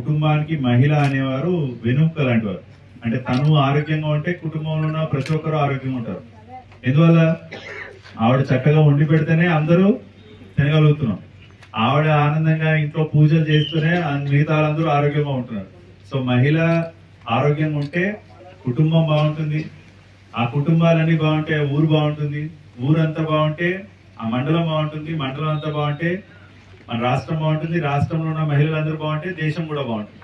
కుటుంబానికి మహిళ అనేవారు వెనుక లాంటి వారు. అంటే తను ఆరోగ్యంగా ఉంటే కుటుంబంలో ఉన్న ప్రతి ఒక్కరు ఆరోగ్యంగా ఉంటారు. ఎందువల్ల ఆవిడ చక్కగా వండి పెడితేనే అందరూ తినగలుగుతున్నాం. ఆవిడ ఆనందంగా ఇంట్లో పూజలు చేస్తూనే మిగతా వాళ్ళందరూ ఆరోగ్యంగా ఉంటున్నారు. సో మహిళ ఆరోగ్యంగా ఉంటే కుటుంబం బాగుంటుంది, ఆ కుటుంబాలన్నీ బాగుంటే ఊరు బాగుంటుంది, ఊరంతా బాగుంటే ఆ మండలం బాగుంటుంది, మండలం అంతా బాగుంటే మన రాష్ట్రం బాగుంటుంది, రాష్ట్రంలో ఉన్న మహిళలందరూ బాగుంటే దేశం కూడా బాగుంటుంది.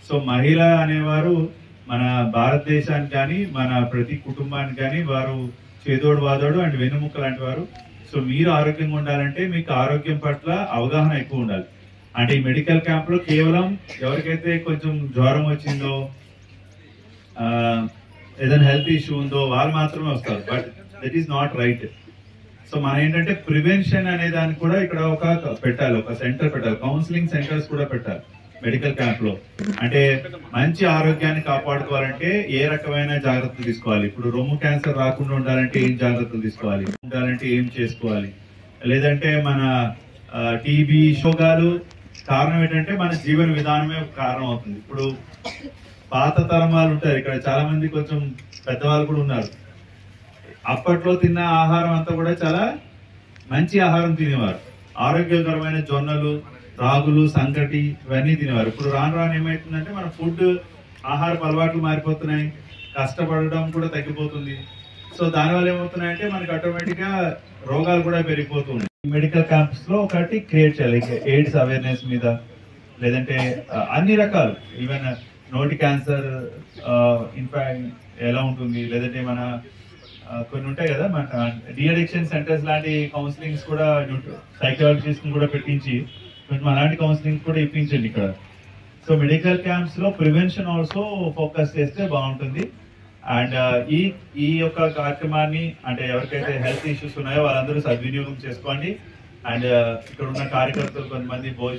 సో మహిళ అనేవారు మన భారతదేశానికి కానీ మన ప్రతి కుటుంబానికి కానీ వారు చేదోడు వాదోడు అండ్ వెన్నుముక్క లాంటి వారు. సో మీరు ఆరోగ్యంగా ఉండాలంటే మీకు ఆరోగ్యం పట్ల అవగాహన ఎక్కువ ఉండాలి. అంటే ఈ మెడికల్ క్యాంప్ లో కేవలం ఎవరికైతే కొంచెం జ్వరం వచ్చిందో ఏదైనా హెల్త్ ఇష్యూ ఉందో వాళ్ళు మాత్రమే వస్తారు. But that is not right. So మనం ఏంటంటే ప్రివెన్షన్ అనే దానికి కూడా ఇక్కడ ఒక పెట్టాలి, ఒక సెంటర్ పెట్టాలి, కౌన్సిలింగ్ సెంటర్స్ కూడా పెట్టాలి మెడికల్ క్యాంప్ లో. అంటే మంచి ఆరోగ్యాన్ని కాపాడుకోవాలంటే ఏ రకమైన జాగ్రత్తలు తీసుకోవాలి, ఇప్పుడు రొమ్ము క్యాన్సర్ రాకుండా ఉండాలంటే ఏం జాగ్రత్తలు తీసుకోవాలి, ఉండాలంటే ఏం చేసుకోవాలి, లేదంటే మన టీబీ షోగాలు కారణం ఏంటంటే మన జీవన విధానమే కారణం అవుతుంది. ఇప్పుడు పాత తరం వాళ్ళు ఉంటారు ఇక్కడ, చాలా మంది కొంచెం పెద్దవాళ్ళు కూడా ఉన్నారు. అప్పట్లో తిన్న ఆహారం అంతా కూడా చాలా మంచి ఆహారం తినేవారు, ఆరోగ్యకరమైన జొన్నలు, రాగులు, సంగటి ఇవన్నీ తినేవారు. ఇప్పుడు రాను రాను ఏమవుతుందంటే మన ఫుడ్ ఆహారపు అలవాట్లు మారిపోతున్నాయి, కష్టపడడం కూడా తగ్గిపోతుంది. సో దానివల్ల ఏమవుతున్నాయంటే మనకి ఆటోమేటిక్ గా రోగాలు కూడా పెరిగిపోతున్నాయి. మెడికల్ క్యాంప్స్ లో ఒకటి క్రియేట్ చేయాలి, ఎయిడ్స్ అవేర్నెస్ మీద, లేదంటే అన్ని రకాలు, ఈవెన్ నోటి క్యాన్సర్ ఇన్ఫాక్ట్ ఎలా ఉంటుంది, లేదంటే మన కొన్ని ఉంటాయి కదా మన డిఅడిక్షన్ సెంటర్స్ లాంటి కౌన్సిలింగ్స్ కూడా సైకాలజిస్ట్ కూడా పెట్టించి కొంచెం అలాంటి కౌన్సిలింగ్ కూడా ఇప్పించండి ఇక్కడ. సో మెడికల్ క్యాంప్స్ లో ప్రివెన్షన్ ఆల్సో ఫోకస్ చేస్తే బాగుంటుంది. అండ్ ఈ యొక్క కార్యక్రమాన్ని అంటే ఎవరికైతే హెల్త్ ఇష్యూస్ ఉన్నాయో వాళ్ళందరూ సద్వినియోగం చేసుకోండి. అండ్ ఇక్కడ ఉన్న కార్యకర్తలు కొంతమంది